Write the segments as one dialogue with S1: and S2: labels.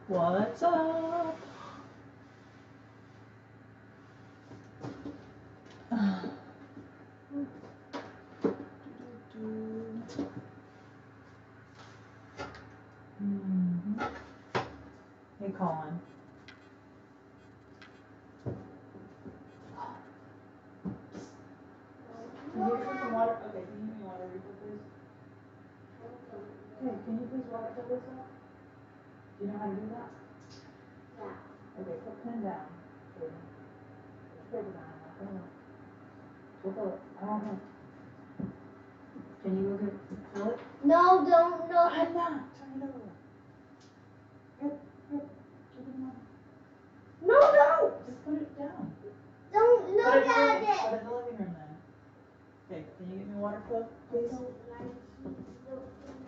S1: What's up? Hey, Colin. Can you give me some water? Okay, can you give me water refill, please? Okay, can you please water fill this up? Do you know how to do that? Yeah. Okay, put pen down. Okay. Put paper down. I don't know. We'll fill it. I don't know. Can you go get fill it?
S2: No, don't, no.
S1: I'm not. Turn it over. Here, here. Give me water.
S2: No, don't.
S1: Just put it down.
S2: Don't look
S1: Put it
S2: at
S1: in
S2: it.
S1: the living room then. Okay, can you get me water fill, please?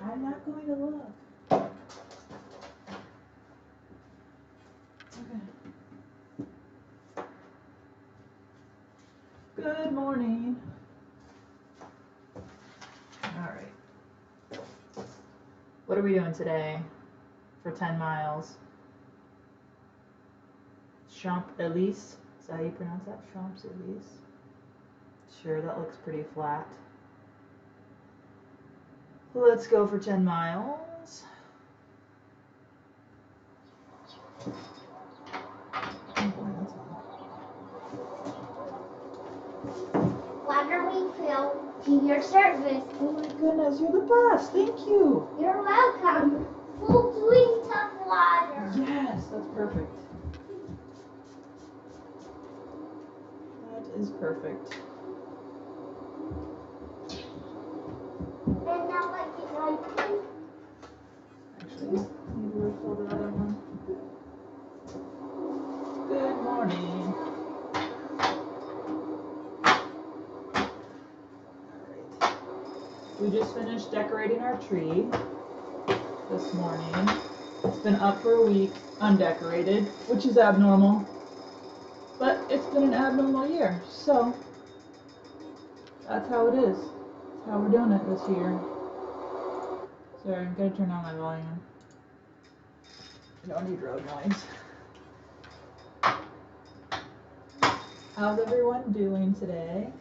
S1: I'm not going to look. Okay. Good morning. All right. What are we doing today for 10 miles? Champs-Élysées? Is that how you pronounce that? Champs-Élysées? Sure, that looks pretty flat. Let's go for 10 miles.
S2: Water refill to your service.
S1: Oh my goodness, you're the best. Thank you.
S2: You're welcome. Full drink of water.
S1: Yes, that's perfect. That is perfect.
S2: And now I get my tea.
S1: Actually, maybe we'll fill the other one. Good morning. Alright. We just finished decorating our tree this morning. It's been up for a week, undecorated, which is abnormal. But it's been an abnormal year, so that's how it is. That's how we're doing it this year. Sorry, I'm gonna turn on my volume. I don't need road noise. How's everyone doing today?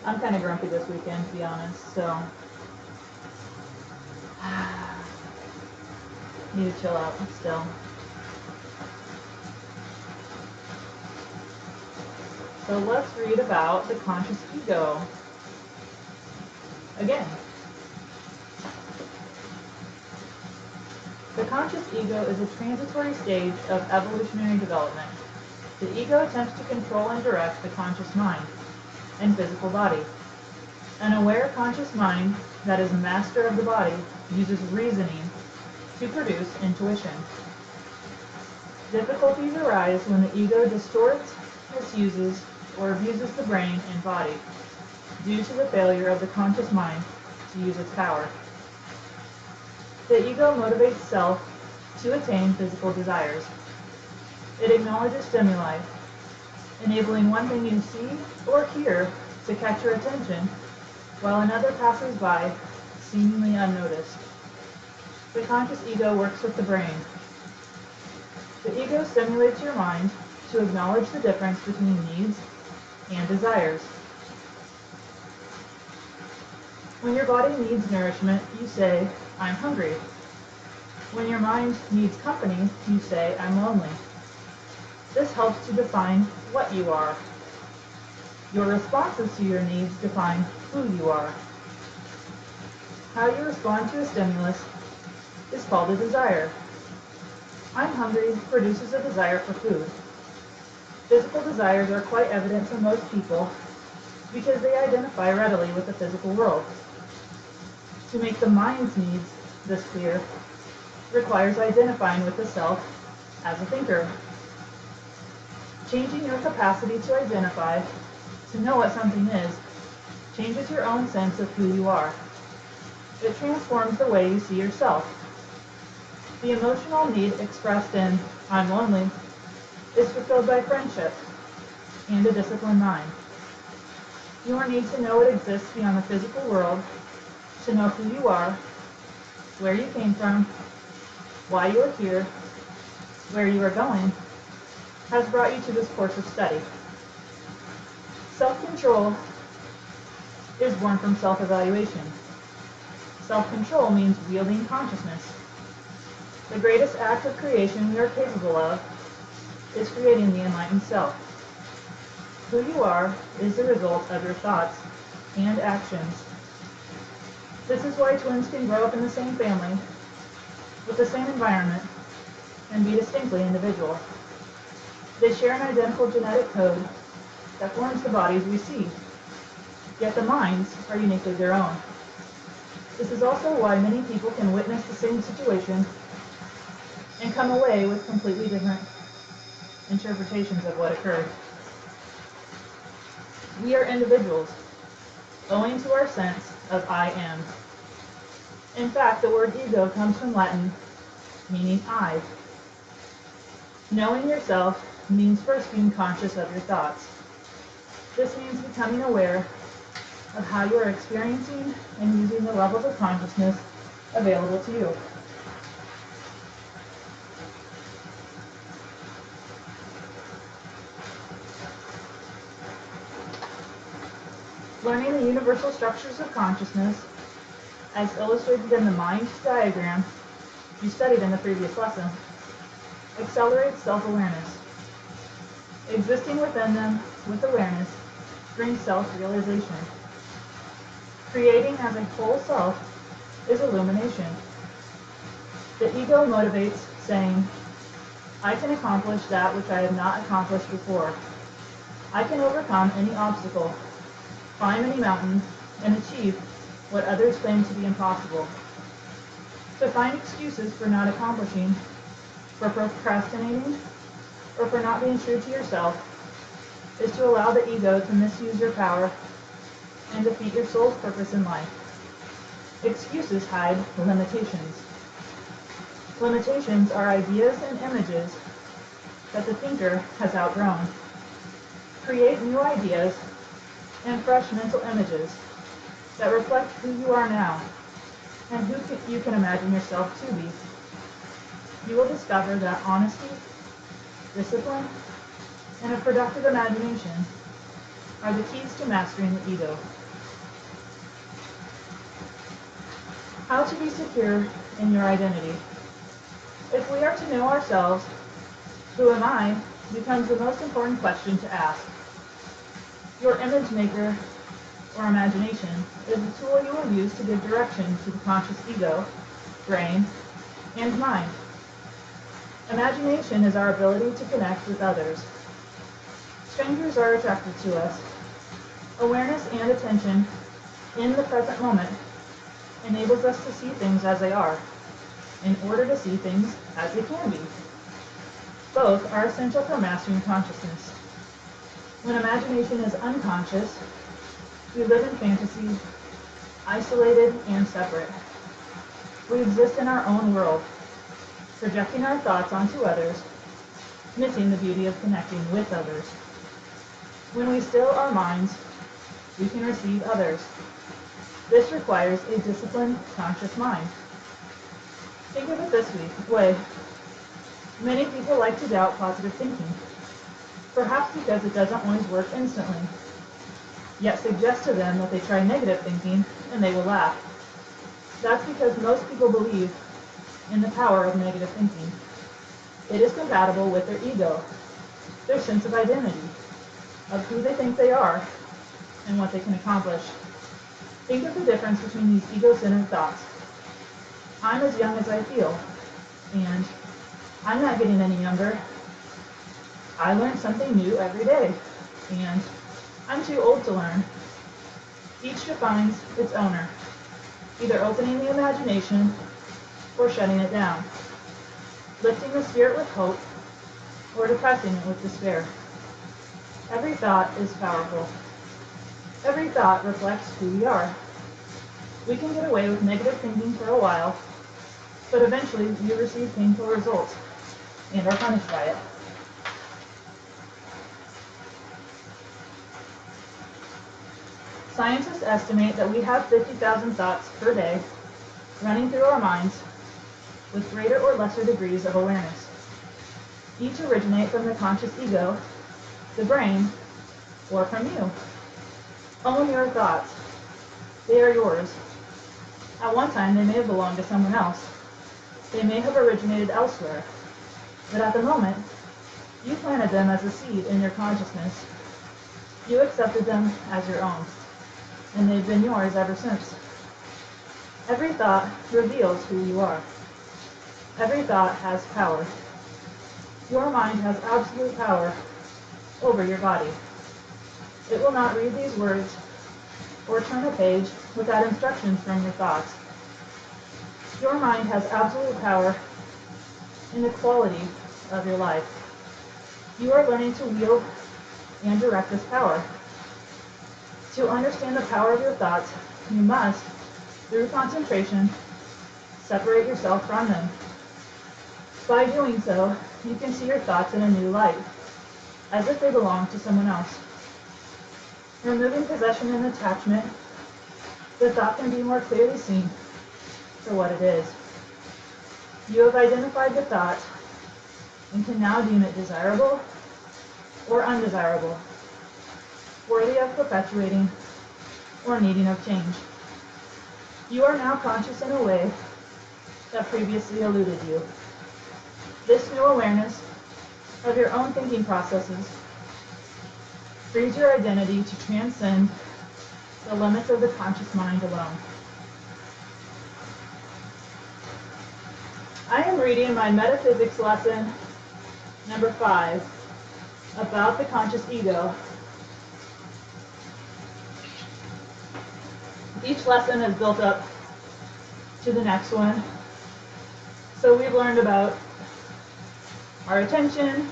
S1: I'm kind of grumpy this weekend, to be honest, so need to chill out still. So let's read about the conscious ego. Again. The conscious ego is a transitory stage of evolutionary development. The ego attempts to control and direct the conscious mind and physical body. An aware conscious mind that is master of the body uses reasoning to produce intuition. Difficulties arise when the ego distorts, misuses, or abuses the brain and body due to the failure of the conscious mind to use its power. The ego motivates self to attain physical desires. It acknowledges stimuli, enabling one thing you see or hear to catch your attention, while another passes by, seemingly unnoticed. The conscious ego works with the brain. The ego stimulates your mind to acknowledge the difference between needs and desires. When your body needs nourishment, you say, "I'm hungry." When your mind needs company, you say, "I'm lonely." This helps to define what you are. Your responses to your needs define who you are. How you respond to a stimulus is called a desire. "I'm hungry" produces a desire for food. Physical desires are quite evident to most people because they identify readily with the physical world. To make the mind's needs this clear requires identifying with the self as a thinker. Changing your capacity to identify, to know what something is, changes your own sense of who you are. It transforms the way you see yourself. The emotional need expressed in "I'm lonely" is fulfilled by friendship and a disciplined mind. Your need to know what exists beyond the physical world, to know who you are, where you came from, why you are here, where you are going, has brought you to this course of study. Self-control is born from self-evaluation. Self-control means wielding consciousness. The greatest act of creation we are capable of is creating the enlightened self. Who you are is the result of your thoughts and actions. This is why twins can grow up in the same family, with the same environment, and be distinctly individual. They share an identical genetic code that forms the bodies we see, yet the minds are uniquely their own. This is also why many people can witness the same situation and come away with completely different interpretations of what occurred. We are individuals, owing to our sense of I am. In fact, the word ego comes from Latin, meaning I. Knowing yourself means first being conscious of your thoughts. This means becoming aware of how you are experiencing and using the levels of consciousness available to you. Learning the universal structures of consciousness, as illustrated in the mind diagram you studied in the previous lesson, accelerates self-awareness. Existing within them with awareness brings self-realization. Creating as a whole self is illumination. The ego motivates, saying, I can accomplish that which I have not accomplished before. I can overcome any obstacle, climb any mountain, and achieve what others claim to be impossible. To find excuses for not accomplishing, for procrastinating, or for not being true to yourself is to allow the ego to misuse your power and defeat your soul's purpose in life. Excuses hide limitations. Limitations are ideas and images that the thinker has outgrown. Create new ideas and fresh mental images that reflect who you are now and who you can imagine yourself to be. You will discover that honesty, discipline, and a productive imagination are the keys to mastering the ego. How to be secure in your identity. If we are to know ourselves, who am I, becomes the most important question to ask. Your image maker, or imagination, is the tool you will use to give direction to the conscious ego, brain, and mind. Imagination is our ability to connect with others. Strangers are attracted to us. Awareness and attention in the present moment enables us to see things as they are, in order to see things as they can be. Both are essential for mastering consciousness. When imagination is unconscious, we live in fantasy, isolated and separate. We exist in our own world, projecting our thoughts onto others, missing the beauty of connecting with others. When we still our minds, we can receive others. This requires a disciplined, conscious mind. Think of it this way. Many people like to doubt positive thinking, perhaps because it doesn't always work instantly. Yet suggest to them that they try negative thinking and they will laugh. That's because most people believe in the power of negative thinking. It is compatible with their ego, their sense of identity, of who they think they are, and what they can accomplish. Think of the difference between these ego-centered thoughts. I'm as young as I feel, and I'm not getting any younger. I learn something new every day, and I'm too old to learn. Each defines its owner, either opening the imagination or shutting it down, lifting the spirit with hope or depressing it with despair. Every thought is powerful. Every thought reflects who we are. We can get away with negative thinking for a while, but eventually we receive painful results and are punished by it. Scientists estimate that we have 50,000 thoughts per day running through our minds with greater or lesser degrees of awareness. Each originate from the conscious ego, the brain, or from you. Own your thoughts. They are yours. At one time, they may have belonged to someone else. They may have originated elsewhere. But at the moment, you planted them as a seed in your consciousness. You accepted them as your own, and they've been yours ever since. Every thought reveals who you are. Every thought has power. Your mind has absolute power over your body. It will not read these words or turn a page without instructions from your thoughts. Your mind has absolute power in the quality of your life. You are learning to wield and direct this power. To understand the power of your thoughts, you must, through concentration, separate yourself from them. By doing so, you can see your thoughts in a new light, as if they belong to someone else. Removing possession and attachment, the thought can be more clearly seen for what it is. You have identified the thought and can now deem it desirable or undesirable, worthy of perpetuating or needing of change. You are now conscious in a way that previously eluded you. This new awareness of your own thinking processes frees your identity to transcend the limits of the conscious mind alone. I am reading my metaphysics lesson number 5 about the conscious ego. Each lesson is built up to the next one. So we've learned about our attention,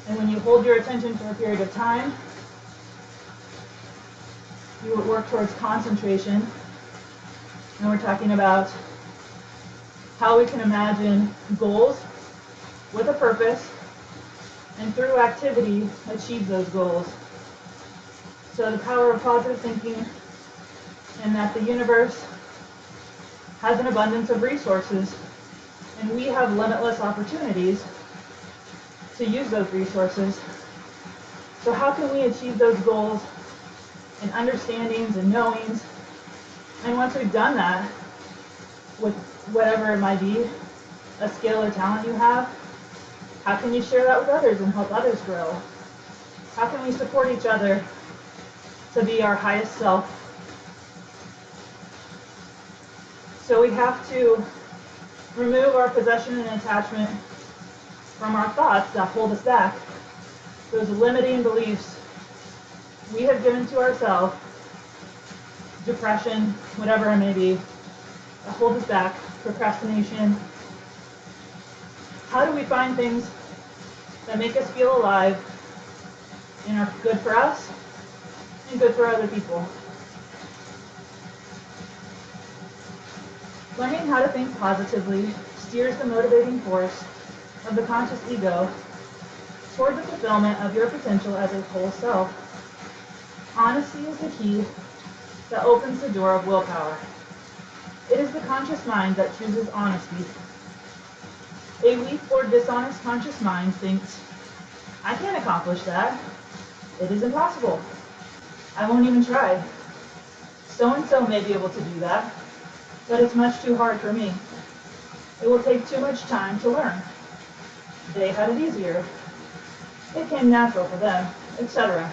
S1: and when you hold your attention for a period of time, you will work towards concentration. And we're talking about how we can imagine goals with a purpose, and through activity, achieve those goals. So the power of positive thinking, and that the universe has an abundance of resources, and we have limitless opportunities to use those resources. So how can we achieve those goals and understandings and knowings? And once we've done that, with whatever it might be, a skill or talent you have, how can you share that with others and help others grow? How can we support each other to be our highest self? So we have to remove our possession and attachment from our thoughts that hold us back, those limiting beliefs we have given to ourselves, depression, whatever it may be, that hold us back, procrastination. How do we find things that make us feel alive and are good for us and good for other people? Learning how to think positively steers the motivating force of the conscious ego toward the fulfillment of your potential as a whole self. Honesty is the key that opens the door of willpower. It is the conscious mind that chooses honesty. A weak or dishonest conscious mind thinks, I can't accomplish that. It is impossible. I won't even try. So-and-so may be able to do that, but it's much too hard for me. It will take too much time to learn. They had it easier. It came natural for them, etc.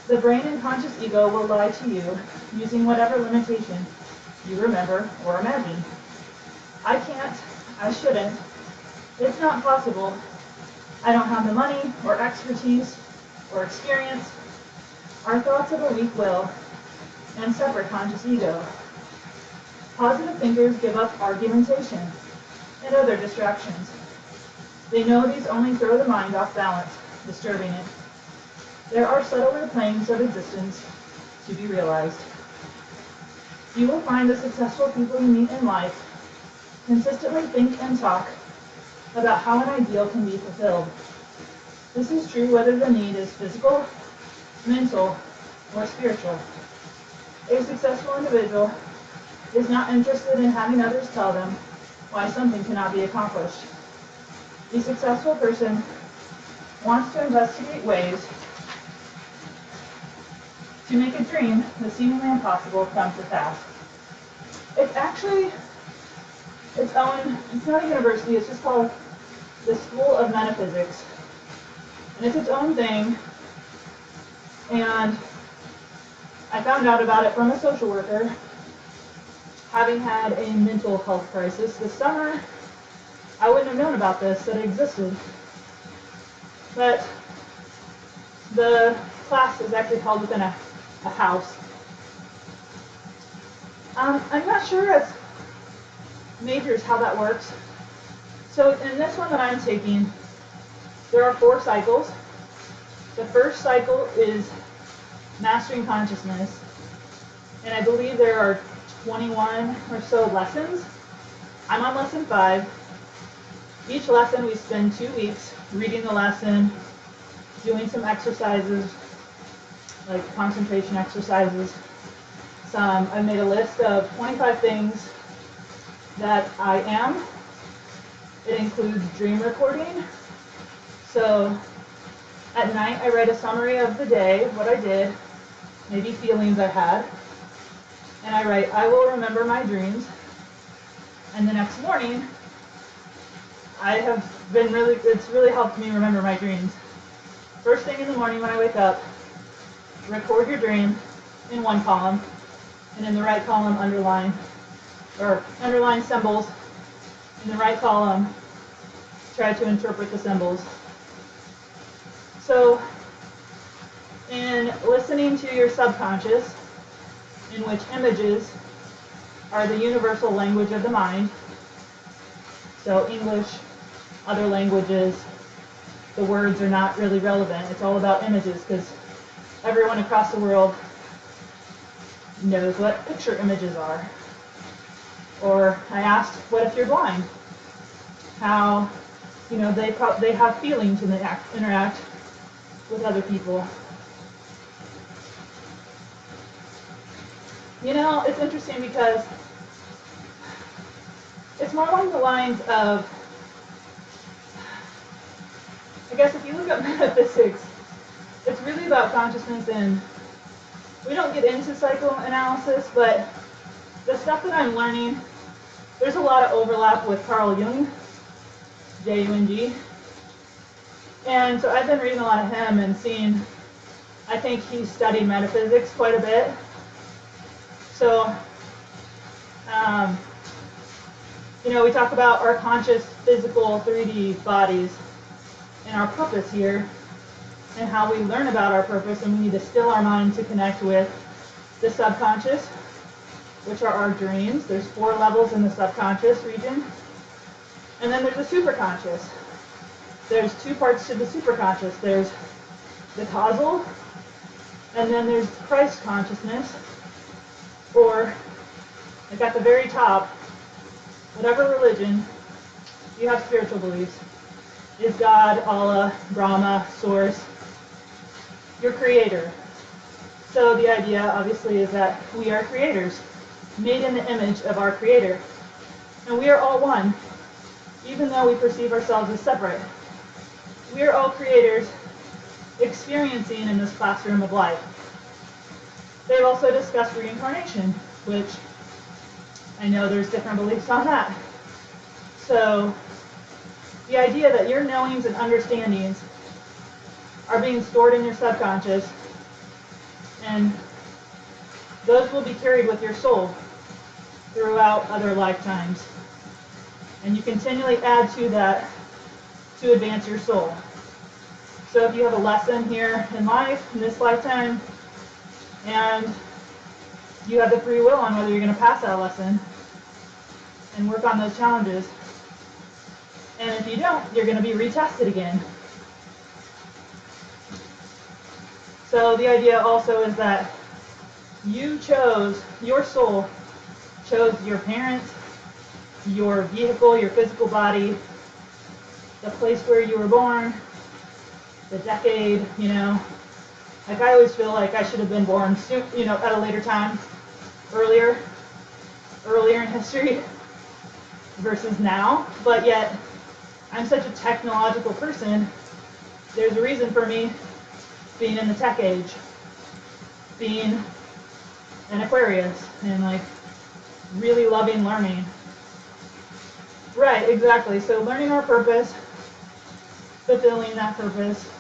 S1: The brain and conscious ego will lie to you using whatever limitation you remember or imagine. I can't, I shouldn't, it's not possible, I don't have the money or expertise or experience, are thoughts of a weak will and separate conscious ego. Positive thinkers give up argumentation and other distractions. They know these only throw the mind off balance, disturbing it. There are subtler planes of existence to be realized. You will find the successful people you meet in life consistently think and talk about how an ideal can be fulfilled. This is true whether the need is physical, mental, or spiritual. A successful individual is not interested in having others tell them why something cannot be accomplished. The successful person wants to investigate ways to make a dream the seemingly impossible come to pass. It's actually its own, it's not a university, it's just called the School of Metaphysics. And it's its own thing. And I found out about it from a social worker, having had a mental health crisis this summer. I wouldn't have known about this, that it existed. But the class is actually held within a house. I'm not sure as majors how that works. So in this one that I'm taking, there are 4 cycles. The first cycle is mastering consciousness, and I believe there are 21 or so lessons. I'm on lesson 5. Each lesson we spend 2 weeks reading the lesson, doing some exercises, like concentration exercises. I made a list of 25 things that I am. It includes dream recording. So at night I write a summary of the day, what I did, maybe feelings I had, and I write, I will remember my dreams. And the next morning, it's really helped me remember my dreams. First thing in the morning when I wake up, record your dream in one column, and in the right column underline symbols. In the right column, try to interpret the symbols. So, in listening to your subconscious, in which images are the universal language of the mind, so English, other languages, the words are not really relevant. It's all about images, because everyone across the world knows what picture images are. Or I asked, what if you're blind? How, they have feelings and they interact with other people. It's interesting because it's more along the lines of, I guess if you look at metaphysics, it's really about consciousness, and we don't get into psychoanalysis, but the stuff that I'm learning, there's a lot of overlap with Carl Jung, J-U-N-G. And so I've been reading a lot of him and seeing, I think he studied metaphysics quite a bit. So, we talk about our conscious, physical, 3D bodies and our purpose here, and how we learn about our purpose, and we need to still our mind to connect with the subconscious, which are our dreams. There's 4 levels in the subconscious region. And then there's the superconscious. There's 2 parts to the superconscious. There's the causal, and then there's Christ consciousness, or like at the very top, whatever religion, you have spiritual beliefs, is God, Allah, Brahma, Source, your creator. So the idea, obviously, is that we are creators, made in the image of our creator. And we are all one, even though we perceive ourselves as separate. We are all creators experiencing in this classroom of life. They've also discussed reincarnation, which I know there's different beliefs on that. So the idea that your knowings and understandings are being stored in your subconscious, and those will be carried with your soul throughout other lifetimes. And you continually add to that to advance your soul. So if you have a lesson here in life, in this lifetime, and you have the free will on whether you're going to pass that lesson and work on those challenges. And if you don't, you're going to be retested again. So the idea also is that your soul chose your parents, your vehicle, your physical body, the place where you were born, the decade, Like I always feel like I should have been born, at a later time, earlier in history versus now. But yet, I'm such a technological person. There's a reason for me being in the tech age, being an Aquarius, and like really loving learning. Right, exactly. So learning our purpose, fulfilling that purpose.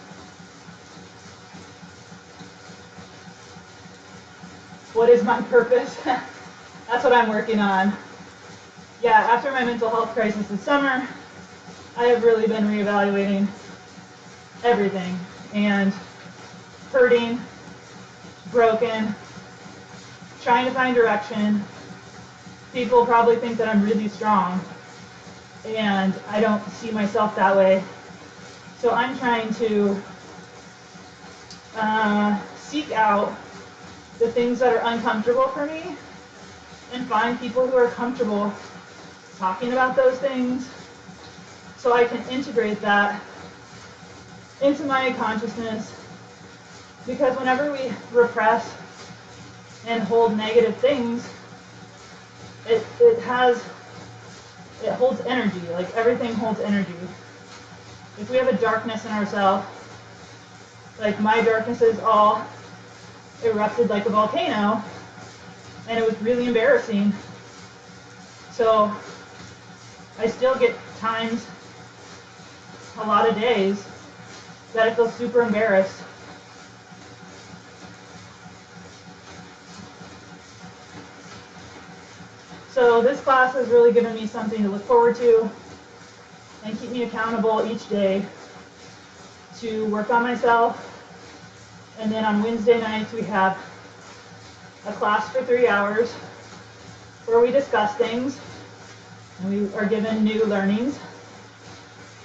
S1: What is my purpose? That's what I'm working on. Yeah, after my mental health crisis this summer, I have really been reevaluating everything and hurting, broken, trying to find direction. People probably think that I'm really strong, and I don't see myself that way. So I'm trying to seek out the things that are uncomfortable for me and find people who are comfortable talking about those things so I can integrate that into my consciousness. Because whenever we repress and hold negative things, it holds energy. Like everything holds energy. If we have a darkness in ourselves, like my darkness is all erupted like a volcano, and it was really embarrassing. So I still get times, a lot of days, that I feel super embarrassed. So this class has really given me something to look forward to and keep me accountable each day to work on myself. And then on Wednesday nights we have a class for 3 hours where we discuss things and we are given new learnings.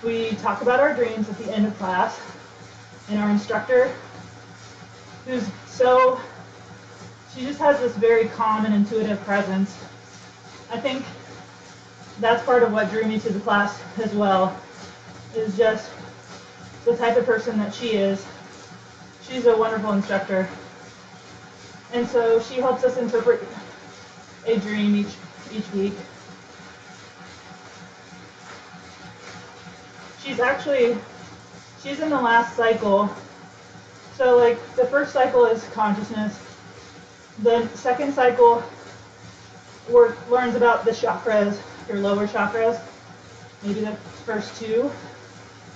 S1: We talk about our dreams at the end of class, and our instructor, she just has this very calm and intuitive presence. I think that's part of what drew me to the class as well, is just the type of person that she is. She's a wonderful instructor. And so she helps us interpret a dream each week. She's in the last cycle. So like the first cycle is consciousness. The second cycle learns about the chakras, your lower chakras, maybe the first two,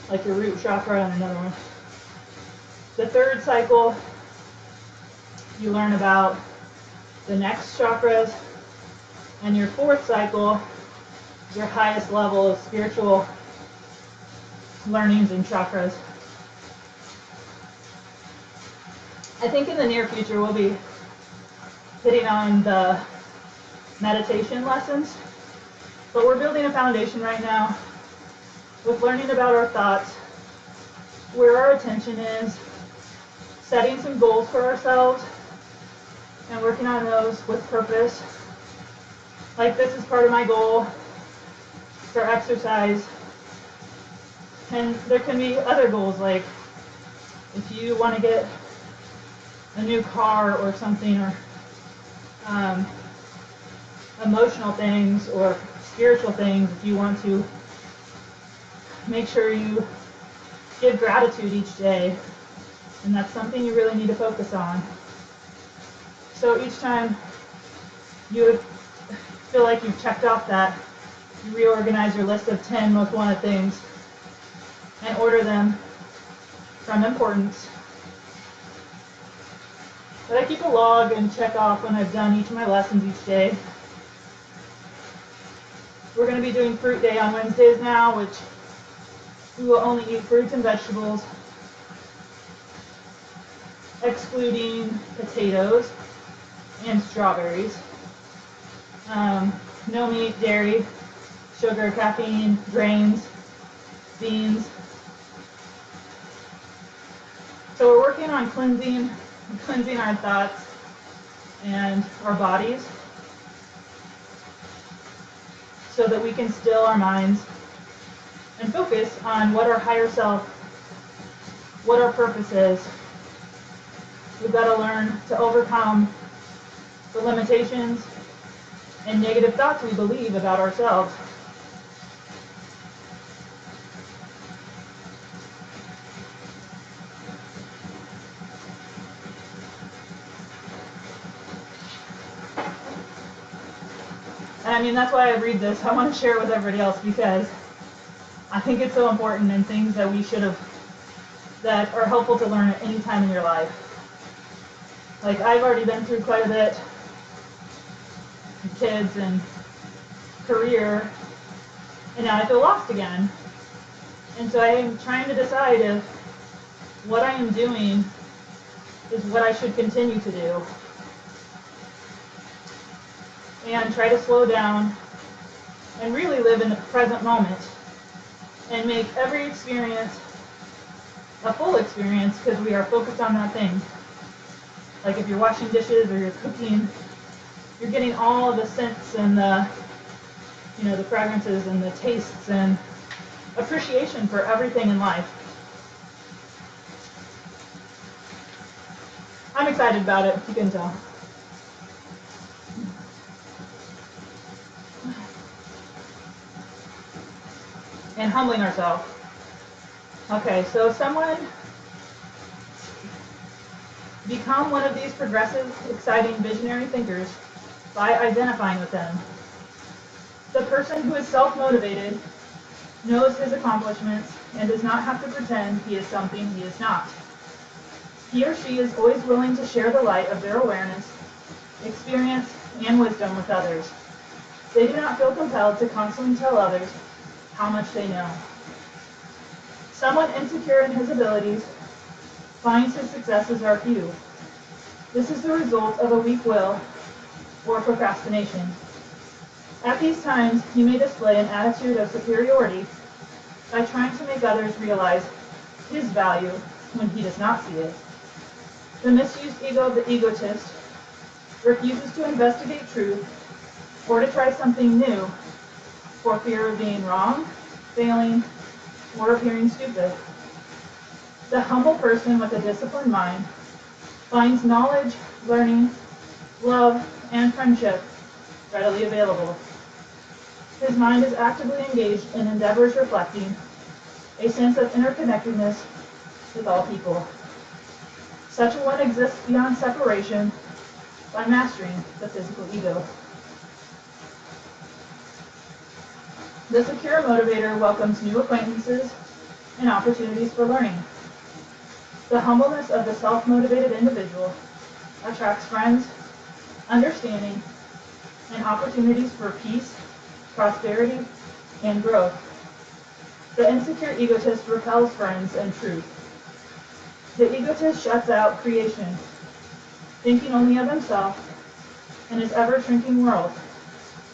S1: like your root chakra and another one. The third cycle, you learn about the next chakras, and your fourth cycle, your highest level of spiritual learnings and chakras. I think in the near future we'll be hitting on the meditation lessons, but we're building a foundation right now with learning about our thoughts, where our attention is, setting some goals for ourselves, and working on those with purpose. Like this is part of my goal for exercise. And there can be other goals, like if you want to get a new car or something, or emotional things or spiritual things, if you want to make sure you give gratitude each day, and that's something you really need to focus on. So each time you feel like you've checked off that, you reorganize your list of 10 most wanted things and order them from importance. But I keep a log and check off when I've done each of my lessons each day. We're going to be doing fruit day on Wednesdays now, which we will only eat fruits and vegetables, excluding potatoes and strawberries. No meat, dairy, sugar, caffeine, grains, beans. So we're working on cleansing our thoughts and our bodies so that we can still our minds and focus on what our higher self, what our purpose is, we've got to learn to overcome the limitations and negative thoughts we believe about ourselves. And I mean, that's why I read this. I want to share it with everybody else because I think it's so important and things that we should have, that are helpful to learn at any time in your life. Like, I've already been through quite a bit, kids and career, and now I feel lost again. And so I am trying to decide if what I am doing is what I should continue to do. And try to slow down and really live in the present moment and make every experience a full experience because we are focused on that thing. Like if you're washing dishes or you're cooking, you're getting all of the scents and the fragrances and the tastes and appreciation for everything in life. I'm excited about it, if you can tell. And humbling ourselves. Okay, so someone become one of these progressive, exciting, visionary thinkers by identifying with them. The person who is self-motivated knows his accomplishments and does not have to pretend he is something he is not. He or she is always willing to share the light of their awareness, experience, and wisdom with others. They do not feel compelled to constantly tell others how much they know. Someone insecure in his abilities finds his successes are few. This is the result of a weak will or procrastination. At these times, he may display an attitude of superiority by trying to make others realize his value when he does not see it. The misused ego of the egotist refuses to investigate truth or to try something new for fear of being wrong, failing, or appearing stupid. The humble person with a disciplined mind finds knowledge, learning, love, and friendship readily available. His mind is actively engaged in endeavors reflecting a sense of interconnectedness with all people. Such a one exists beyond separation by mastering the physical ego. The secure motivator welcomes new acquaintances and opportunities for learning. The humbleness of the self-motivated individual attracts friends, understanding, and opportunities for peace, prosperity, and growth. The insecure egotist repels friends and truth. The egotist shuts out creation, thinking only of himself and his ever-shrinking world,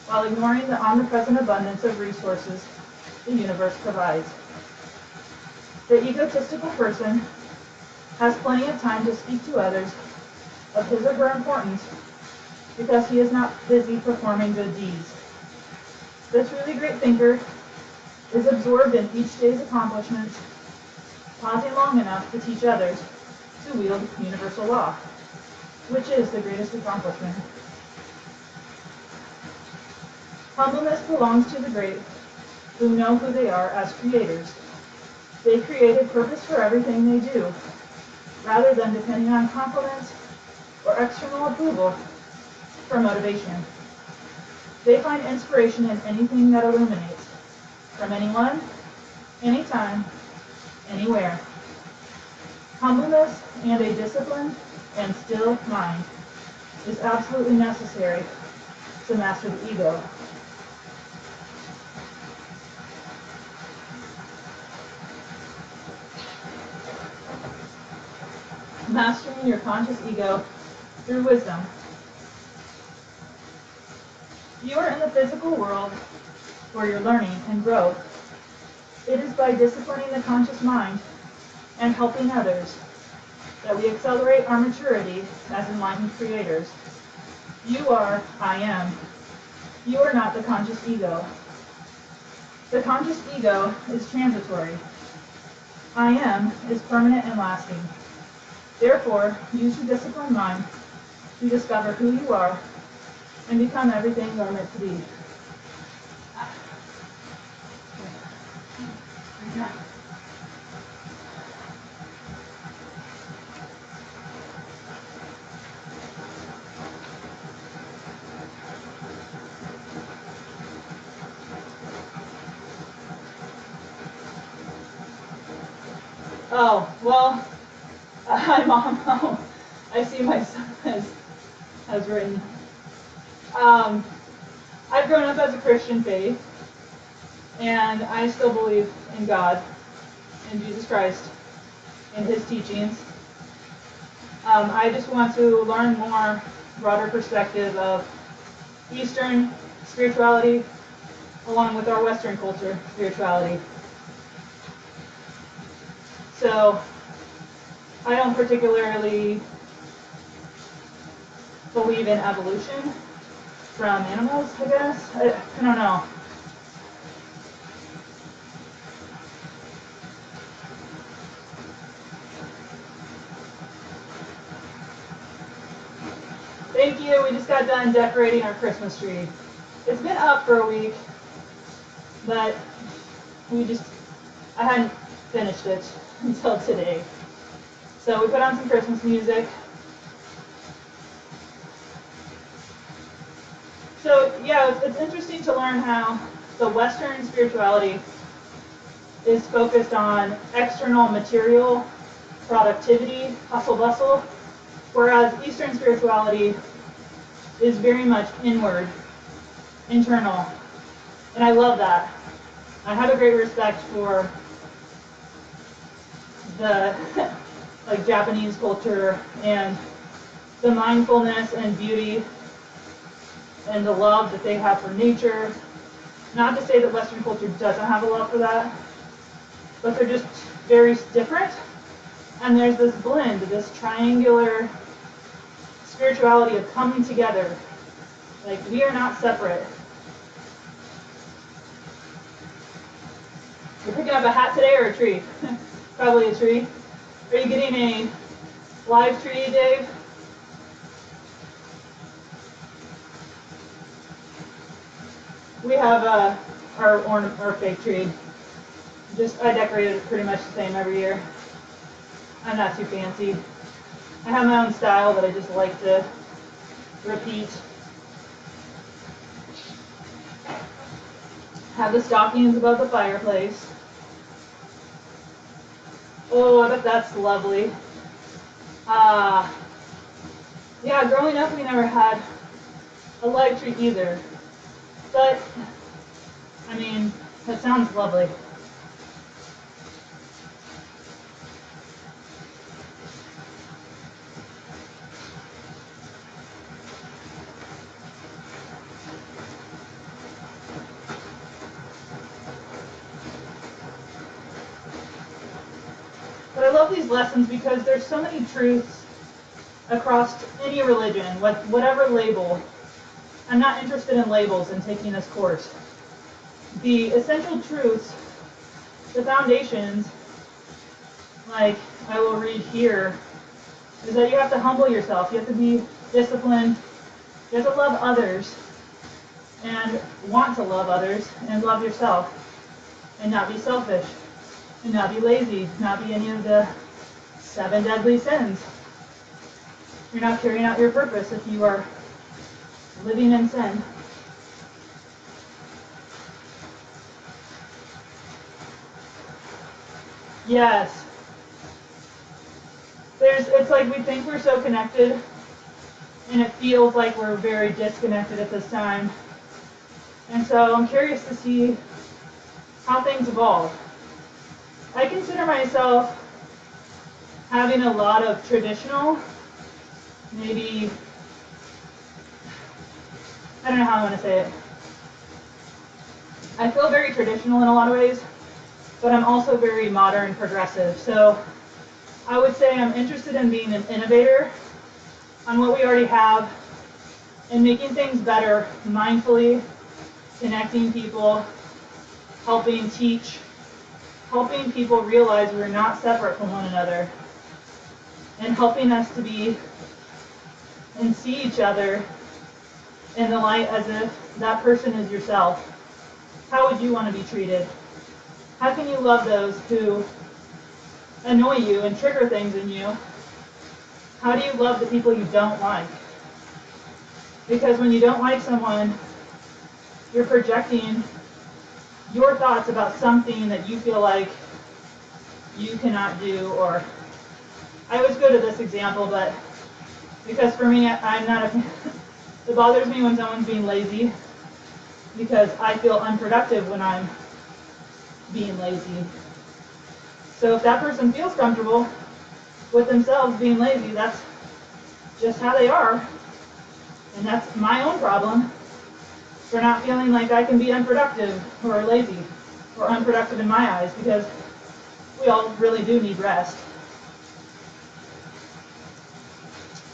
S1: while ignoring the omnipresent abundance of resources the universe provides. The egotistical person has plenty of time to speak to others of his or her importance because he is not busy performing good deeds. The truly great thinker is absorbed in each day's accomplishments, pausing long enough to teach others to wield universal law, which is the greatest accomplishment. Humbleness belongs to the great who know who they are as creators. They created purpose for everything they do, rather than depending on compliments or external approval for motivation. They find inspiration in anything that illuminates, from anyone, anytime, anywhere. Humbleness and a disciplined and still mind is absolutely necessary to master the ego. Mastering your conscious ego through wisdom. You are in the physical world for your learning and growth. It is by disciplining the conscious mind and helping others that we accelerate our maturity as enlightened creators. You are I am. You are not the conscious ego. The conscious ego is transitory. I am is permanent and lasting. Therefore, use your disciplined mind to discover who you are and become everything you are meant to be. Oh, well, hi Mom. Oh, I see my son has written. I've grown up as a Christian faith, and I still believe in God, in Jesus Christ, in His teachings. I just want to learn more broader perspective of Eastern spirituality along with our Western culture spirituality. So I don't particularly believe in evolution from animals, I guess. I don't know. Thank you. We just got done decorating our Christmas tree. It's been up for a week, but I hadn't finished it until today. So we put on some Christmas music. So yeah, it's interesting to learn how the Western spirituality is focused on external material, productivity, hustle bustle, whereas Eastern spirituality is very much inward, internal. And I love that. I have a great respect for the like Japanese culture and the mindfulness and beauty and the love that they have for nature. Not to say that Western culture doesn't have a love for that, but they're just very different. And there's this blend, this triangular spirituality of coming together. Like, we are not separate. You're picking up a hat today or a tree? Probably a tree. Are you getting a live tree, Dave? We have our fake tree. I decorated it pretty much the same every year. I'm not too fancy. I have my own style that I just like to repeat. Have the stockings above the fireplace. Oh, I bet that's lovely. Yeah, growing up we never had a live tree either. But, I mean, that sounds lovely. But I love these lessons because there's so many truths across any religion, whatever label. I'm not interested in labels in taking this course. The essential truths, the foundations, like I will read here, is that you have to humble yourself. You have to be disciplined. You have to love others and want to love others and love yourself and not be selfish and not be lazy, not be any of the 7 deadly sins. You're not carrying out your purpose if you are living in sin. Yes. It's like we think we're so connected, and it feels like we're very disconnected at this time. And so I'm curious to see how things evolve. I consider myself having a lot of traditional, maybe, I don't know how I want to say it. I feel very traditional in a lot of ways, but I'm also very modern, progressive. So I would say I'm interested in being an innovator on what we already have and making things better mindfully, connecting people, helping teach, helping people realize we're not separate from one another. and helping us to be and see each other in the light as if that person is yourself. How would you want to be treated? How can you love those who annoy you and trigger things in you? How do you love the people you don't like? Because when you don't like someone, you're projecting your thoughts about something that you feel like you cannot do. Or I always go to this example, but because for me, I'm not a it bothers me when someone's being lazy, because I feel unproductive when I'm being lazy. So if that person feels comfortable with themselves being lazy, that's just how they are. And that's my own problem for not feeling like I can be unproductive or lazy or unproductive in my eyes, because we all really do need rest.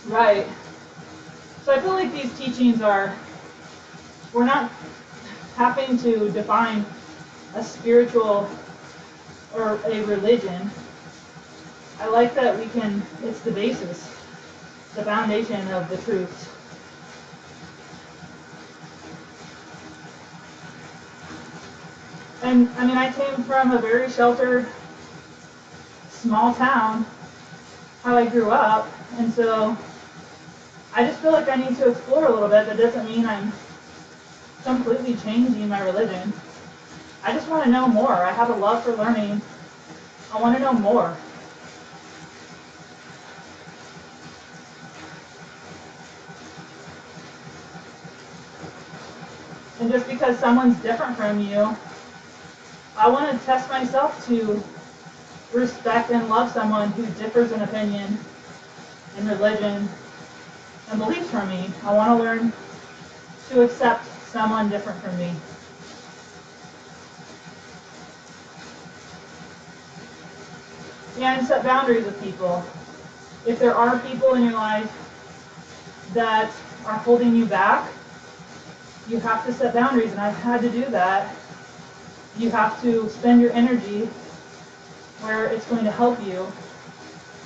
S1: Right. So I feel like these teachings we're not having to define a spiritual or a religion. I like that it's the basis, the foundation of the truths. And I mean, I came from a very sheltered, small town, how I grew up, and so I just feel like I need to explore a little bit. That doesn't mean I'm completely changing my religion. I just want to know more. I have a love for learning. I want to know more. And just because someone's different from you, I want to test myself to respect and love someone who differs in opinion and religion and beliefs from me. I want to learn to accept someone different from me. And set boundaries with people. If there are people in your life that are holding you back, you have to set boundaries, and I've had to do that. You have to spend your energy where it's going to help you.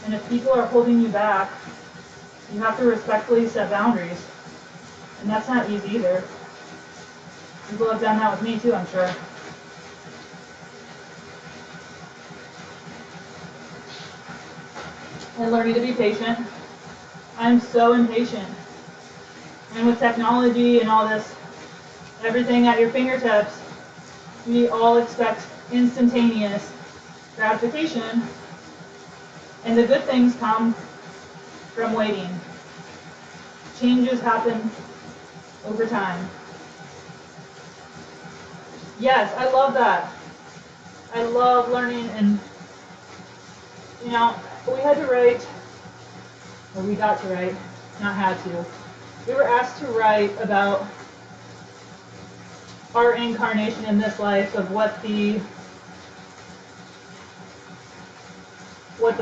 S1: And if people are holding you back, you have to respectfully set boundaries. And that's not easy either. People have done that with me too, I'm sure. And learning to be patient. I'm so impatient. And with technology and all this, everything at your fingertips, we all expect instantaneous gratification. And the good things come from waiting. Changes happen over time. Yes, I love that. I love learning, and we had to write, or we got to write, not had to. We were asked to write about our incarnation in this life, of what the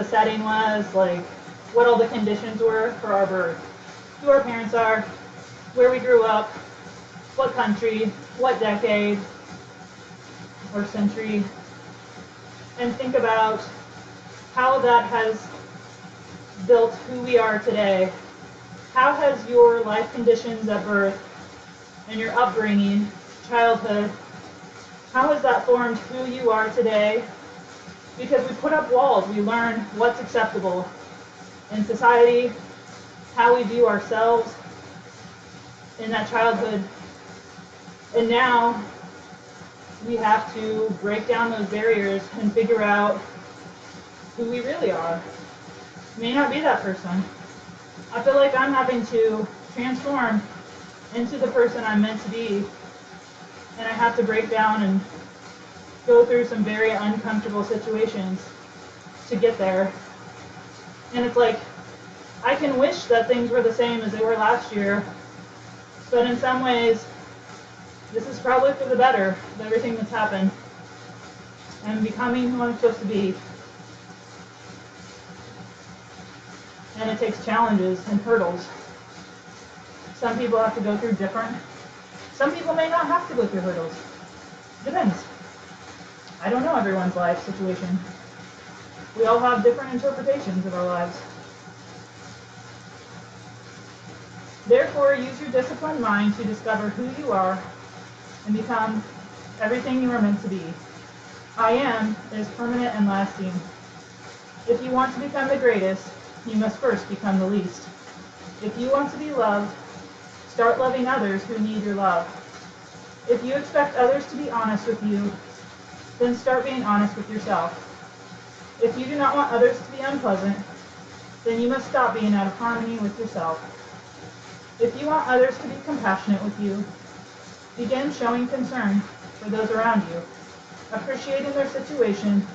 S1: setting was, like what all the conditions were for our birth, who our parents are, where we grew up, what country, what decade or century, and think about how that has built who we are today. How has your life conditions at birth and your upbringing, childhood, how has that formed who you are today? Because we put up walls, we learn what's acceptable in society, how we view ourselves in that childhood. And now we have to break down those barriers and figure out who we really are. May not be that person. I feel like I'm having to transform into the person I'm meant to be, and I have to break down and go through some very uncomfortable situations to get there. And it's like, I can wish that things were the same as they were last year, but in some ways, this is probably for the better of everything that's happened. I'm becoming who I'm supposed to be. And it takes challenges and hurdles. Some people have to go through different. Some people may not have to go through hurdles. Depends. I don't know everyone's life situation. We all have different interpretations of our lives. Therefore, use your disciplined mind to discover who you are and become everything you are meant to be. I am is permanent and lasting. If you want to become the greatest, you must first become the least. If you want to be loved, start loving others who need your love. If you expect others to be honest with you, then start being honest with yourself. If you do not want others to be unpleasant, then you must stop being out of harmony with yourself. If you want others to be compassionate with you, begin showing concern for those around you, appreciating their situation,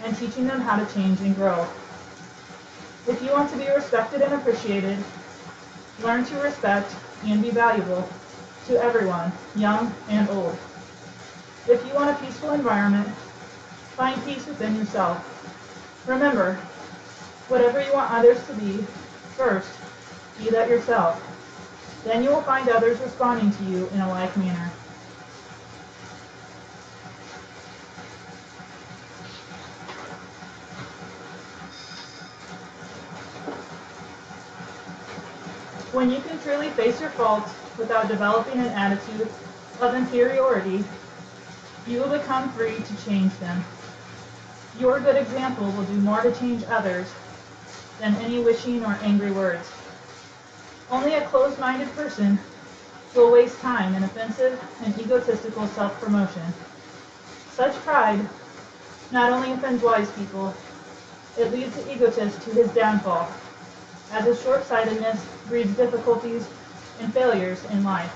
S1: and teaching them how to change and grow. If you want to be respected and appreciated, learn to respect and be valuable to everyone, young and old. If you want a peaceful environment, find peace within yourself. Remember, whatever you want others to be, first, be that yourself. Then you will find others responding to you in a like manner. When you can truly face your faults without developing an attitude of inferiority, you will become free to change them. Your good example will do more to change others than any wishing or angry words. Only a closed-minded person will waste time in offensive and egotistical self-promotion. Such pride not only offends wise people, it leads the egotist to his downfall, as his short-sightedness breeds difficulties and failures in life.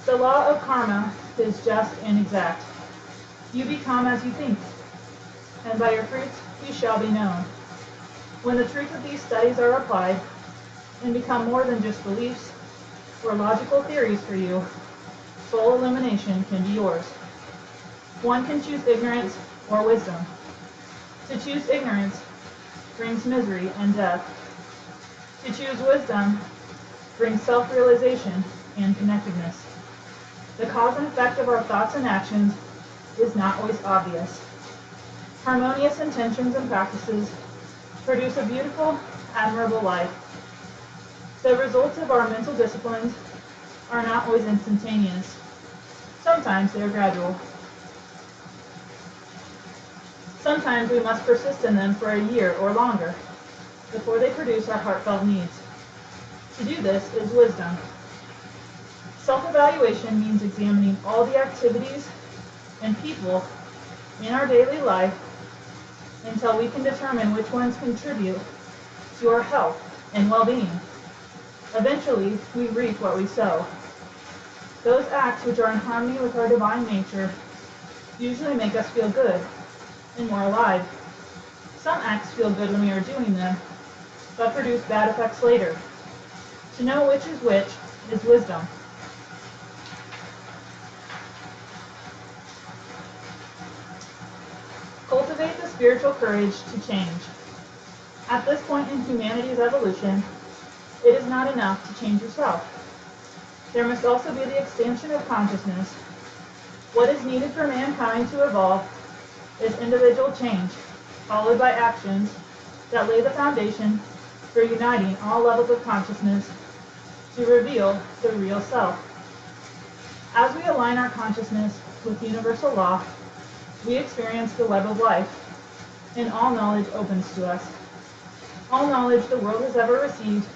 S1: The law of karma is just and exact. You become as you think, and by your fruits you shall be known. When the truth of these studies are applied and become more than just beliefs or logical theories for you, soul illumination can be yours. One can choose ignorance or wisdom. To choose ignorance brings misery and death. To choose wisdom brings self-realization and connectedness. The cause and effect of our thoughts and actions is not always obvious. Harmonious intentions and practices produce a beautiful, admirable life. The results of our mental disciplines are not always instantaneous. Sometimes they are gradual. Sometimes we must persist in them for a year or longer before they produce our heartfelt needs. To do this is wisdom. Self-evaluation means examining all the activities and people in our daily life until we can determine which ones contribute to our health and well-being. Eventually, we reap what we sow. Those acts which are in harmony with our divine nature usually make us feel good and more alive. Some acts feel good when we are doing them, but produce bad effects later. To know which is wisdom. Cultivate the spiritual courage to change. At this point in humanity's evolution, it is not enough to change yourself. There must also be the expansion of consciousness. What is needed for mankind to evolve is individual change, followed by actions that lay the foundation for uniting all levels of consciousness to reveal the real self. As we align our consciousness with universal law, we experience the web of life, and all knowledge opens to us. All knowledge the world has ever received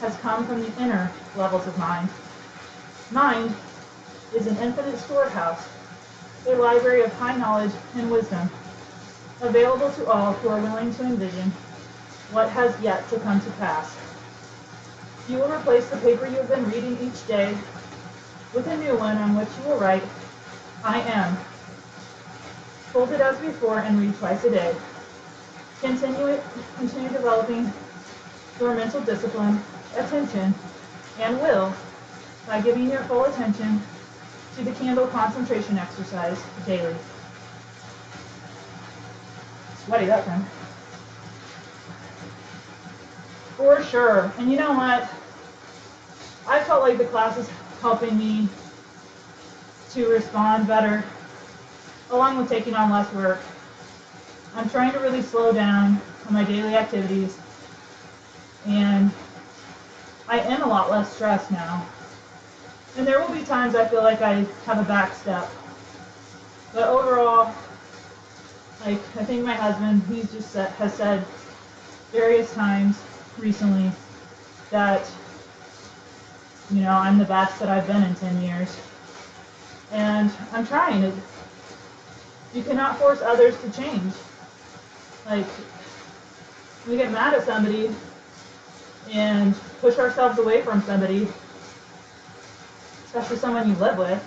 S1: has come from the inner levels of mind. Mind is an infinite storehouse, a library of high knowledge and wisdom, available to all who are willing to envision what has yet to come to pass. You will replace the paper you have been reading each day with a new one on which you will write, I am. Fold it as before and read twice a day. Continue developing your mental discipline, attention, and will by giving your full attention to the candle concentration exercise daily. Sweaty that time. For sure. And you know what? I felt like the class is helping me to respond better, along with taking on less work. I'm trying to really slow down on my daily activities, and I am a lot less stressed now. And there will be times I feel like I have a back step. But overall, like, I think my husband, has said various times recently that, I'm the best that I've been in 10 years. And I'm trying. You cannot force others to change. Like, we get mad at somebody and push ourselves away from somebody, especially someone you live with.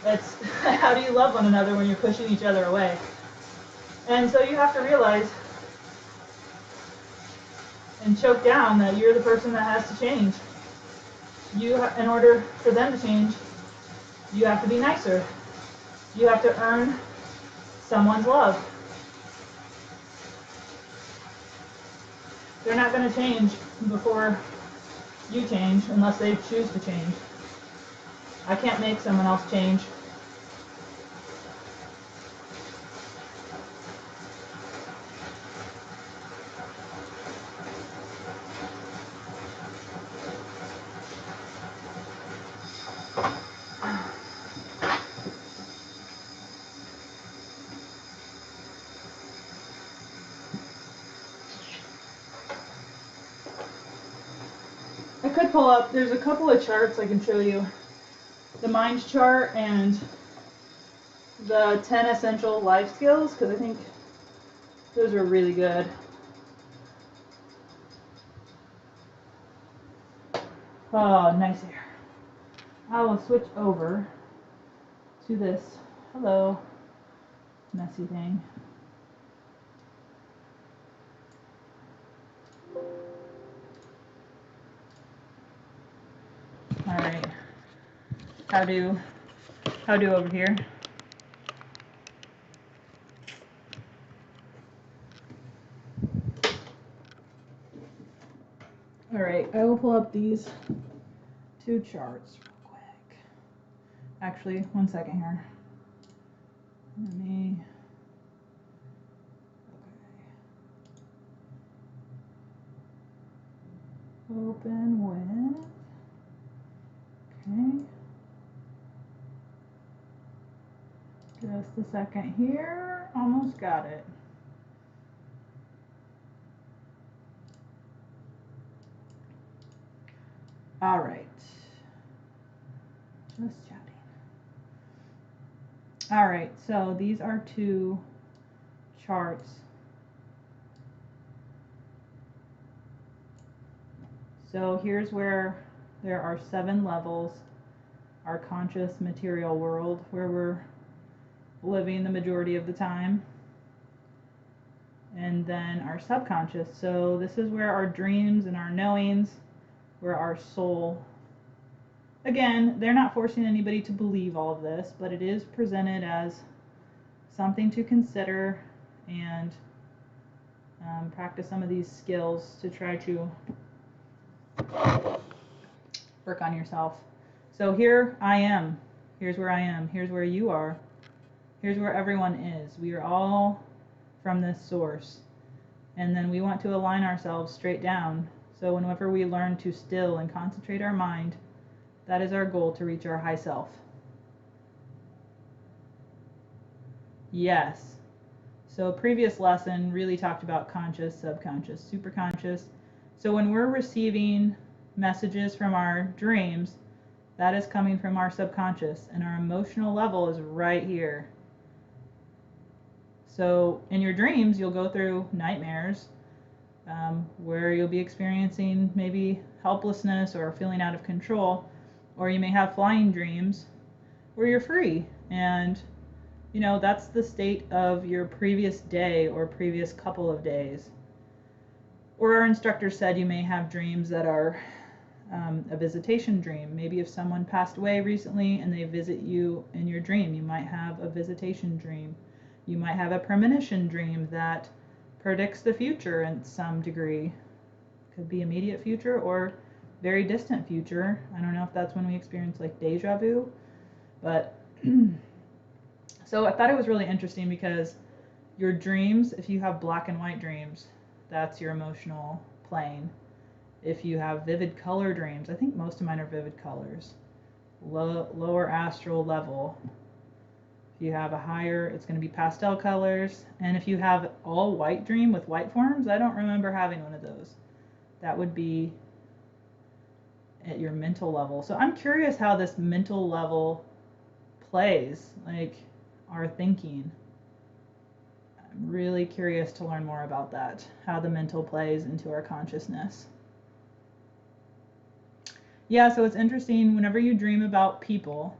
S1: It's how do you love one another when you're pushing each other away? And so you have to realize and choke down that you're the person that has to change. In order for them to change, you have to be nicer. You have to earn someone's love. They're not going to change before you change unless they choose to change. I can't make someone else change. I could pull up, there's a couple of charts I can show you. The mind chart and the 10 essential life skills, because I think those are really good. Oh, nice air. I will switch over to this, hello, messy thing. All right, how do over here? All right, I will pull up these two charts real quick. Actually, 1 second here. Let me, okay. Open with, okay. Just a second here, almost got it. All right, just chatting. All right, so these are two charts. So here's where there are 7 levels. Our conscious material world, where we're living the majority of the time. And then our subconscious. So this is where our dreams and our knowings, where our soul. Again, they're not forcing anybody to believe all of this, but it is presented as something to consider and practice some of these skills to try to work on yourself. So here I am. Here's where I am. Here's where you are. Here's where everyone is. We are all from this source. And then we want to align ourselves straight down. So whenever we learn to still and concentrate our mind, that is our goal, to reach our high self. Yes. So previous lesson really talked about conscious, subconscious, superconscious. So when we're receiving messages from our dreams, that is coming from our subconscious, and our emotional level is right here. So in your dreams, you'll go through nightmares where you'll be experiencing maybe helplessness or feeling out of control, or you may have flying dreams where you're free, and that's the state of your previous day or previous couple of days. Or our instructor said you may have dreams that are a visitation dream. Maybe if someone passed away recently and they visit you in your dream, you might have a visitation dream. You might have a premonition dream that predicts the future in some degree. Could be immediate future or very distant future. I don't know if that's when we experience like deja vu, but so I thought it was really interesting because your dreams, if you have black and white dreams, that's your emotional plane. If you have vivid color dreams, I think most of mine are vivid colors. Lower astral level. If you have a higher, it's going to be pastel colors. And if you have all white dream with white forms, I don't remember having one of those. That would be at your mental level. So I'm curious how this mental level plays, like our thinking. I'm really curious to learn more about that, how the mental plays into our consciousness. Yeah, so it's interesting, whenever you dream about people,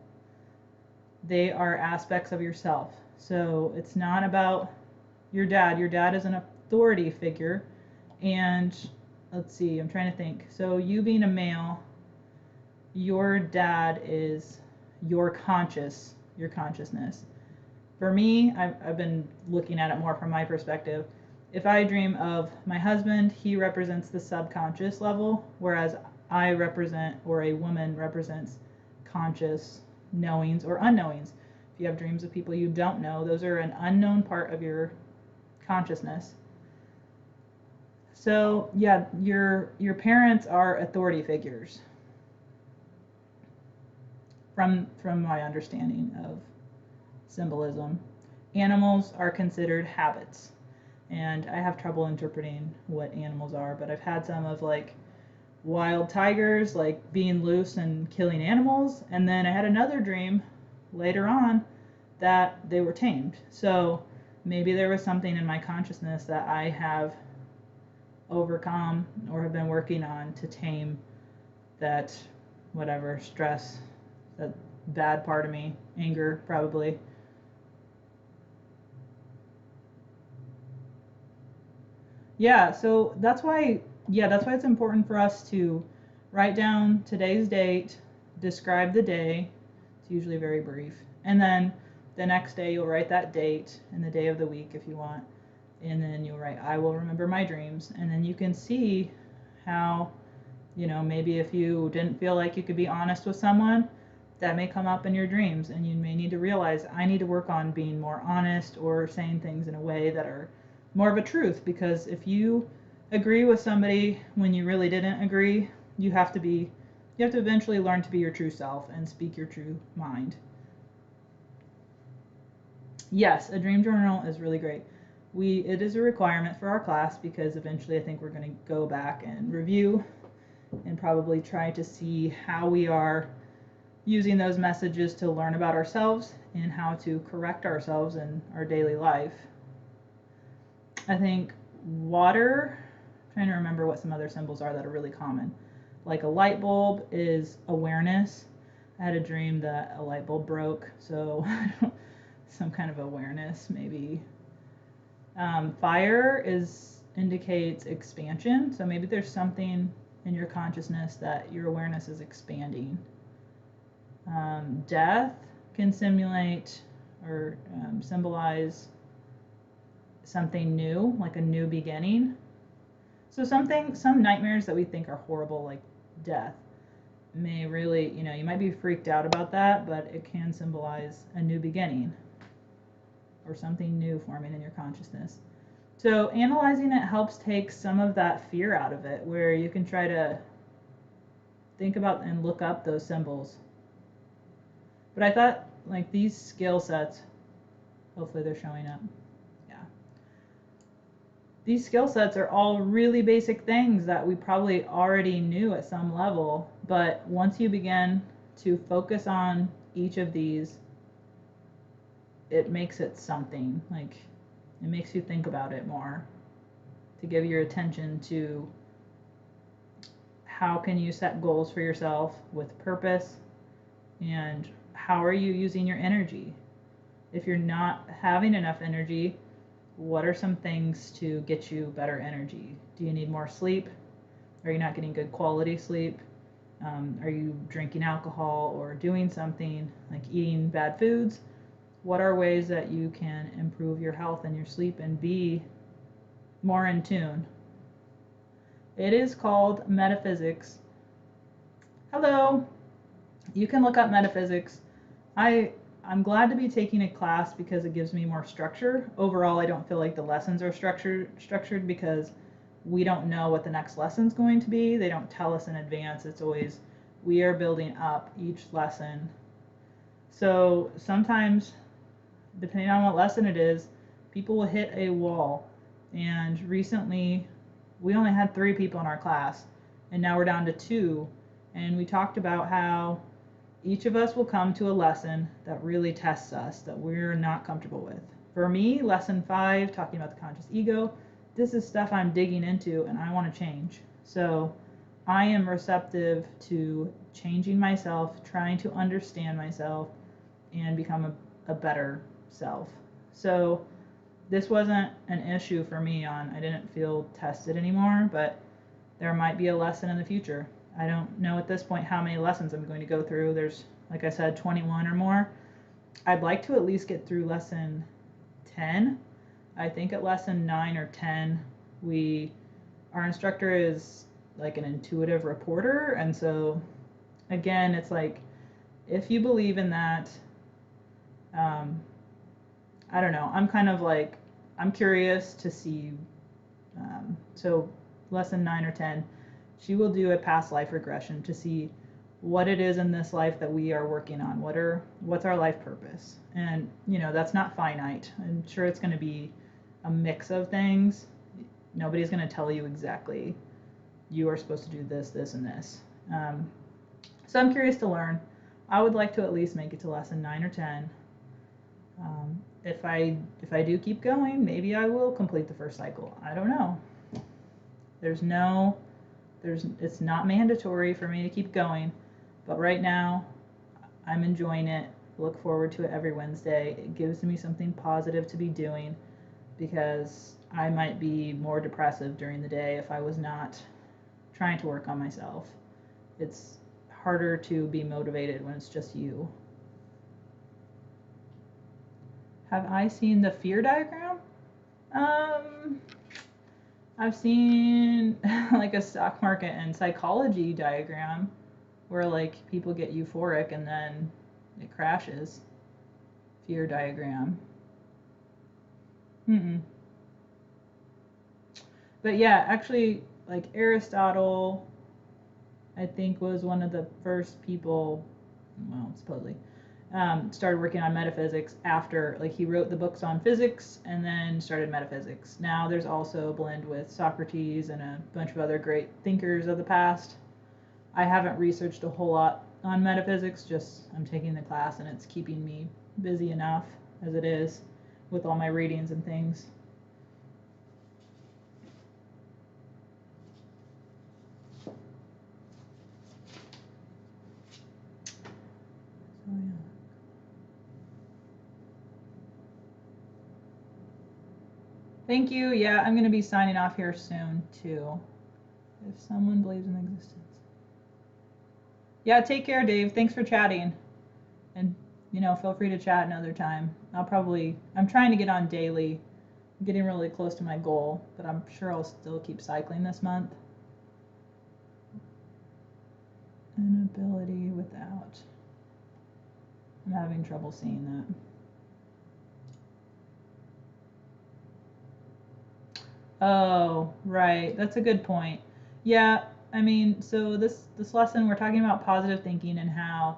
S1: they are aspects of yourself. So it's not about your dad. Your dad is an authority figure. And let's see, I'm trying to think. So you being a male, your dad is your consciousness. For me, I've been looking at it more from my perspective. If I dream of my husband, he represents the subconscious level, whereas I represent, or a woman represents, conscious knowings or unknowings. If you have dreams of people you don't know, those are an unknown part of your consciousness. So yeah, your parents are authority figures, from my understanding of symbolism. Animals are considered habits, and I have trouble interpreting what animals are, but I've had some of like wild tigers, like being loose and killing animals, and then I had another dream later on that they were tamed. So maybe there was something in my consciousness that I have overcome or have been working on to tame that, whatever, stress, that bad part of me, anger probably. Yeah, so that's why it's important for us to write down today's date, describe the day. It's usually very brief. And then the next day you'll write that date and the day of the week if you want. And then you'll write, I will remember my dreams. And then you can see how, maybe if you didn't feel like you could be honest with someone, that may come up in your dreams, and you may need to realize, I need to work on being more honest or saying things in a way that are more of a truth. Because if you agree with somebody when you really didn't agree, you have to eventually learn to be your true self and speak your true mind. Yes, a dream journal is really great. It is a requirement for our class, because eventually I think we're going to go back and review and probably try to see how we are using those messages to learn about ourselves and how to correct ourselves in our daily life. I think water, I'm trying to remember what some other symbols are that are really common. Like a light bulb is awareness. I had a dream that a light bulb broke, so some kind of awareness maybe. Fire indicates expansion, so maybe there's something in your consciousness that your awareness is expanding. Death can simulate or symbolize something new, like a new beginning. So some nightmares that we think are horrible, like death, may really, you might be freaked out about that, but it can symbolize a new beginning or something new forming in your consciousness. So analyzing it helps take some of that fear out of it, where you can try to think about and look up those symbols. But I thought, like, these skill sets, hopefully they're showing up. Yeah. These skill sets are all really basic things that we probably already knew at some level, but once you begin to focus on each of these, it makes it something. Like, it makes you think about it more, to give your attention to how can you set goals for yourself with purpose, and how are you using your energy. If you're not having enough energy, what are some things to get you better energy? Do you need more sleep? Are you not getting good quality sleep? Are you drinking alcohol or doing something like eating bad foods? What are ways that you can improve your health and your sleep and be more in tune? It is called metaphysics. Hello. You can look up metaphysics. I'm glad to be taking a class because it gives me more structure. Overall, I don't feel like the lessons are structured because we don't know what the next lesson's going to be. They don't tell us in advance. It's always, we are building up each lesson. So sometimes, depending on what lesson it is, people will hit a wall. And recently, we only had 3 people in our class, and now we're down to 2. And we talked about how each of us will come to a lesson that really tests us, that we're not comfortable with. For me, lesson 5, talking about the conscious ego, this is stuff I'm digging into and I want to change. So I am receptive to changing myself, trying to understand myself, and become a better self. So this wasn't an issue for me I didn't feel tested anymore, but there might be a lesson in the future. I don't know at this point how many lessons I'm going to go through. There's, like I said, 21 or more. I'd like to at least get through lesson 10. I think at lesson 9 or 10, our instructor is like an intuitive reporter. And so again, it's like, if you believe in that, I don't know, I'm kind of like, I'm curious to see, so lesson 9 or 10, she will do a past life regression to see what it is in this life that we are working on. What's our life purpose? And that's not finite. I'm sure it's going to be a mix of things. Nobody's going to tell you exactly you are supposed to do this, this, and this. So I'm curious to learn. I would like to at least make it to lesson 9 or 10. If I do keep going, maybe I will complete the first cycle. I don't know. It's not mandatory for me to keep going, but right now I'm enjoying it. Look forward to it every Wednesday. It gives me something positive to be doing, because I might be more depressive during the day if I was not trying to work on myself. It's harder to be motivated when it's just you. Have I seen the fear diagram? I've seen like a stock market and psychology diagram where like people get euphoric and then it crashes. Fear diagram. But yeah, actually, like Aristotle, I think, was one of the first people, well, supposedly, started working on metaphysics after, like, he wrote the books on physics and then started metaphysics. Now there's also a blend with Socrates and a bunch of other great thinkers of the past. I haven't researched a whole lot on metaphysics, just I'm taking the class and it's keeping me busy enough as it is with all my readings and things. Thank you. Yeah, I'm going to be signing off here soon, too. If someone believes in existence. Yeah, take care, Dave. Thanks for chatting. And, feel free to chat another time. I'm trying to get on daily. I'm getting really close to my goal, but I'm sure I'll still keep cycling this month. An ability without. I'm having trouble seeing that. Oh, right. That's a good point. Yeah, I mean, so this lesson we're talking about positive thinking and how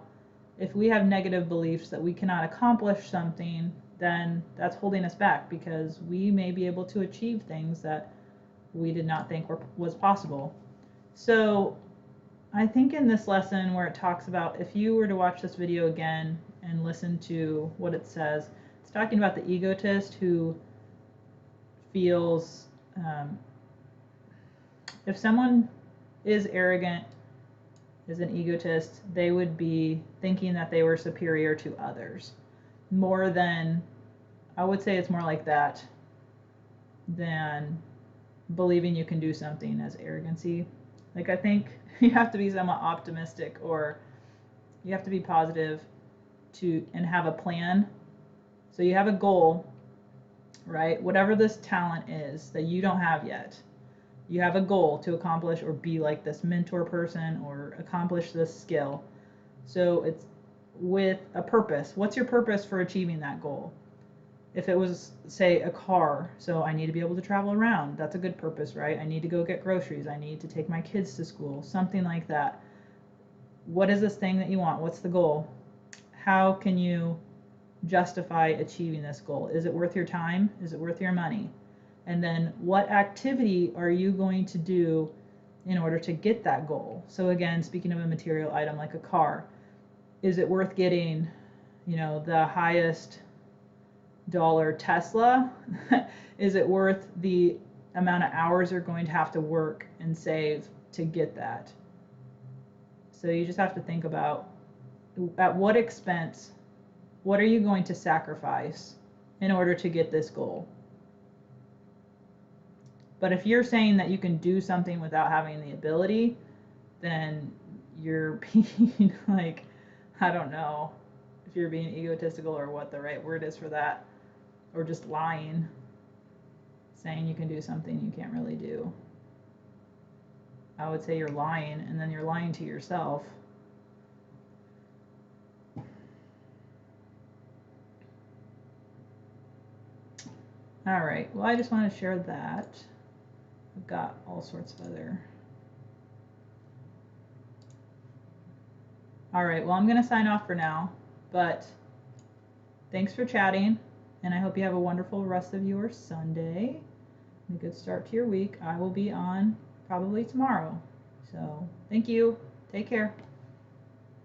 S1: if we have negative beliefs that we cannot accomplish something, then that's holding us back, because we may be able to achieve things that we did not think was possible. So I think in this lesson where it talks about, if you were to watch this video again and listen to what it says, it's talking about the egotist who feels, if someone is arrogant, is an egotist, they would be thinking that they were superior to others. More than, I would say it's more like that than believing you can do something as arrogancy. Like, I think you have to be somewhat optimistic, or you have to be positive and have a plan. So you have a goal, right? Whatever this talent is that you don't have yet, you have a goal to accomplish, or be like this mentor person, or accomplish this skill. So it's with a purpose. What's your purpose for achieving that goal? If it was, say, a car, so I need to be able to travel around, that's a good purpose, right? I need to go get groceries, I need to take my kids to school, something like that. What is this thing that you want? What's the goal? How can you justify achieving this goal? Is it worth your time? Is it worth your money? And then what activity are you going to do in order to get that goal? So again, speaking of a material item like a car, is it worth getting, the highest dollar Tesla? Is it worth the amount of hours you're going to have to work and save to get that? So you just have to think about, at what expense, what are you going to sacrifice in order to get this goal? But if you're saying that you can do something without having the ability, then you're being like, I don't know if you're being egotistical or what the right word is for that, or just lying, saying you can do something you can't really do. I would say you're lying, and then you're lying to yourself. All right, well, I just want to share that. I've got all sorts of other. All right, well, I'm going to sign off for now, but thanks for chatting, and I hope you have a wonderful rest of your Sunday. A good start to your week. I will be on probably tomorrow. So thank you. Take care.